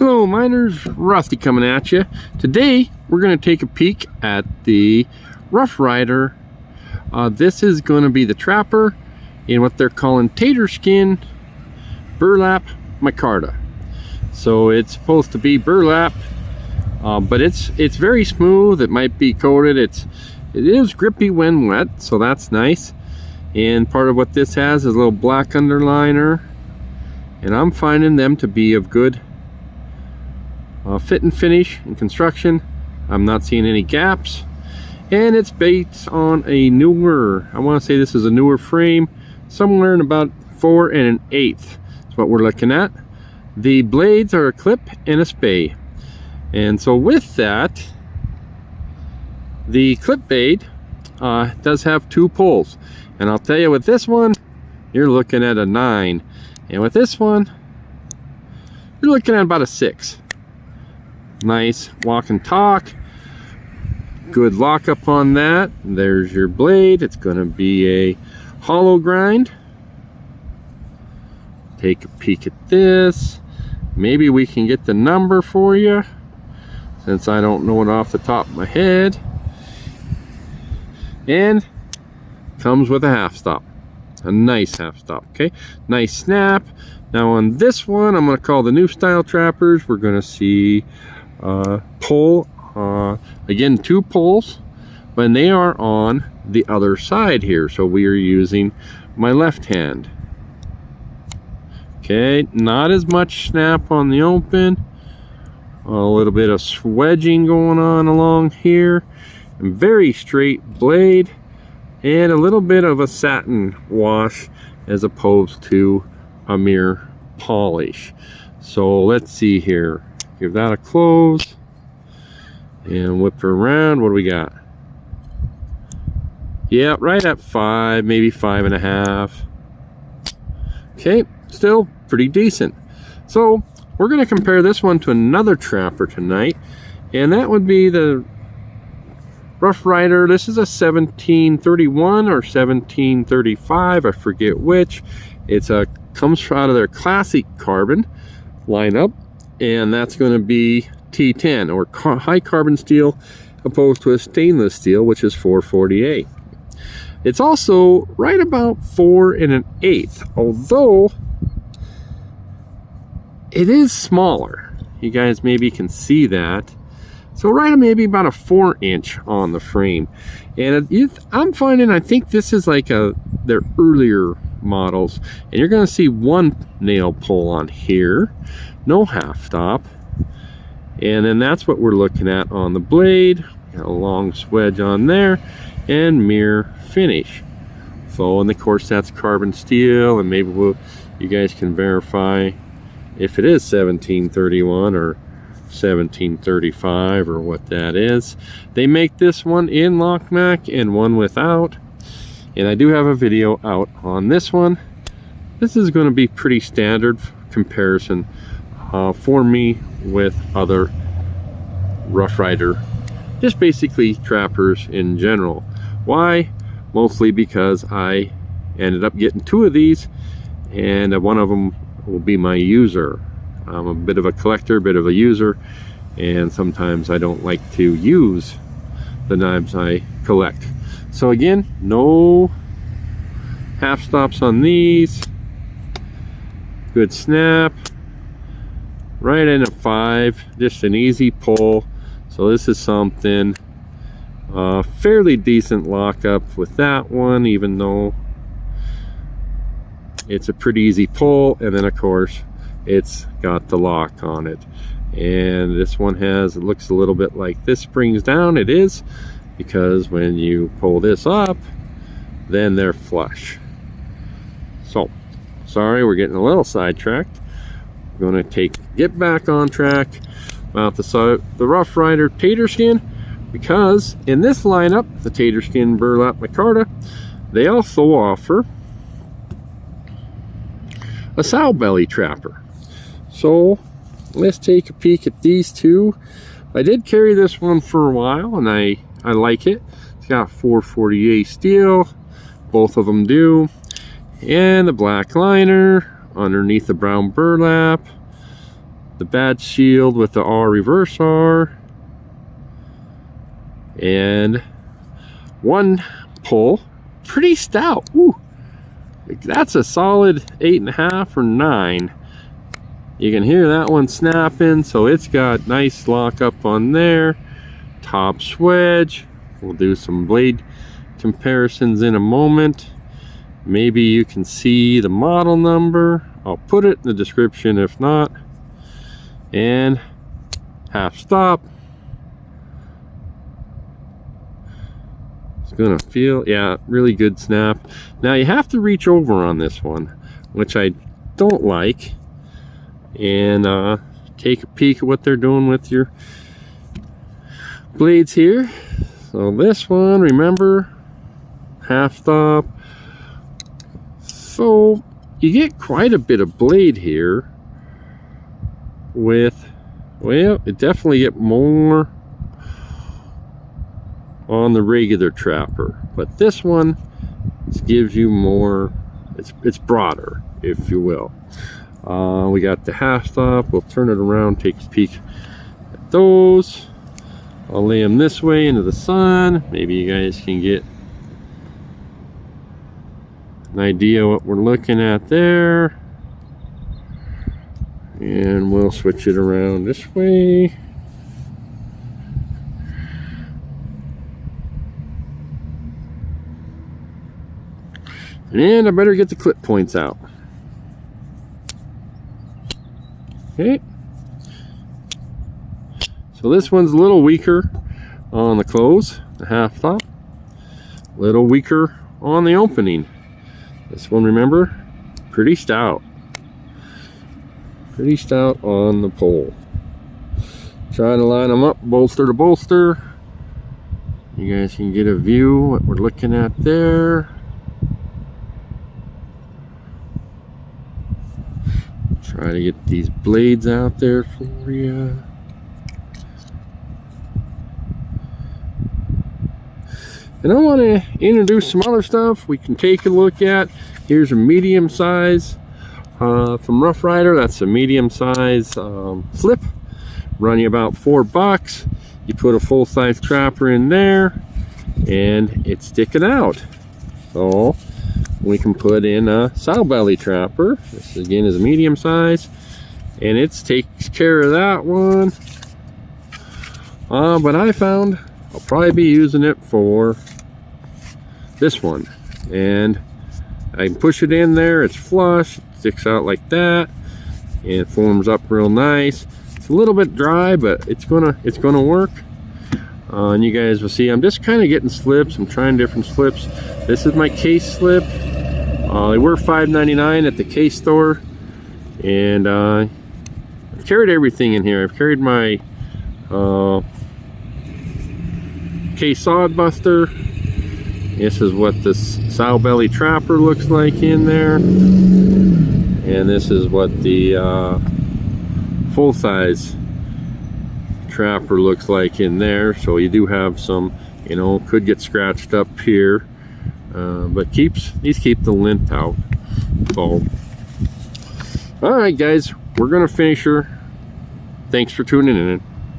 Hello miners, Rusty coming at you. Today we're going to take a peek at the Rough Ryder. This is going to be the trapper in what they're calling Tater skin Burlap Micarta. So it's supposed to be burlap, but it's very smooth. It might be coated. It is grippy when wet, so that's nice. And part of what this has is a little black underliner, and I'm finding them to be of good fit and finish and construction. I'm not seeing any gaps, and it's based on a newer, I want to say this is a newer frame, somewhere in about 4 1/8 is what we're looking at. The blades are a clip and a spey, and so with that, the clip blade does have 2 pulls, and I'll tell you, with this one you're looking at a 9, and with this one you're looking at about a 6. Nice walk and talk, good lockup on that. There's your blade. It's going to be a hollow grind. Take a peek at this. Maybe we can get the number for you, since I don't know it off the top of my head. And comes with a half stop, a nice half stop. Okay, nice snap. Now on this one, I'm going to call the new style trappers. We're going to see pull, again 2 pulls, but they are on the other side here, so we are using my left hand. Okay, not as much snap on the open, a little bit of swedging going on along here, and very straight blade, and a little bit of a satin wash as opposed to a mere polish. So let's see here. Give that a close and whip her around. What do we got? Yeah, right at 5, maybe 5.5. Okay, still pretty decent. So we're going to compare this one to another trapper tonight, and that would be the Rough Ryder. This is a 1731 or 1735, I forget which. It's a comes out of their classic carbon lineup, and that's going to be T10 or high carbon steel, opposed to a stainless steel, which is 448. It's also right about 4 1/8, although it is smaller. You guys maybe can see that. So right, maybe about a 4-inch on the frame, and I'm finding, I think this is like their earlier models, and you're going to see 1 nail pull on here, no half stop, and then that's what we're looking at on the blade. Got a long swedge on there, and mirror finish. So, and of course that's carbon steel, and maybe you guys can verify if it is 1731 or 1735 or what that is. They make this one in Lockback and one without, and I do have a video out on this one. This is going to be pretty standard comparison for me with other Rough Ryder, just basically trappers in general. Why? Mostly because I ended up getting 2 of these, and one of them will be my user. I'm a bit of a collector, bit of a user, and sometimes I don't like to use the knives I collect. So again, no half stops on these. Good snap. Right in a 5, just an easy pull. So this is something fairly decent lockup with that one, even though it's a pretty easy pull, and then of course it's got the lock on it. And this one has, it looks a little bit like this springs down. It is, because when you pull this up, then they're flush. So sorry, we're getting a little sidetracked. We're going to get back on track about the Rough Ryder Tater skin, because in this lineup, the Tater skin Burlap Micarta, they also offer a Sowbelly trapper. So let's take a peek at these 2. I did carry this one for a while, and I like it. It's got 448 steel, both of them do, and the black liner underneath the brown burlap. the bad shield with the R reverse R, and one pull, pretty stout. Ooh, that's a solid 8.5 or 9. You can hear that one snapping, so it's got nice lock up on there. Top swedge. We'll do some blade comparisons in a moment. Maybe you can see the model number. I'll put it in the description if not. And half stop. It's gonna feel, yeah, really good snap. Now you have to reach over on this one, which I don't like, and take a peek at what they're doing with your blades here. So this one, remember, half stop. So you get quite a bit of blade here with, well, it definitely get more on the regular trapper, but this one gives you more, it's broader, if you will. We got the half stop. We'll turn it around, take a peek at those. I'll lay them this way into the sun. Maybe you guys can get an idea what we're looking at there. And we'll switch it around this way. And I better get the clip points out. Okay. So this one's a little weaker on the close, the half stop. A little weaker on the opening. This one, remember, pretty stout. Pretty stout on the pole. Trying to line them up, bolster to bolster. You guys can get a view what we're looking at there. Try to get these blades out there for you. And I want to introduce some other stuff we can take a look at. Here's a medium size from Rough Ryder. That's a medium size flip. Run you about $4. You put a full size trapper in there and it's sticking out. So we can put in a Sowbelly trapper. This again is a medium size, and it takes care of that one. But I found I'll probably be using it for this one, and I can push it in there. It's flush, it sticks out like that, and it forms up real nice. It's a little bit dry, but it's gonna work. And you guys will see I'm just kind of getting slips. I'm trying different slips. This is my case slip. They were $5.99 at the case store, and I've carried everything in here. I've carried my case sod buster. This is what this Sowbelly trapper looks like in there, and this is what the full-size trapper looks like in there. So you do have some, you know, could get scratched up here. But these keep the lint out. So, all right, guys, we're gonna finish her. Thanks for tuning in.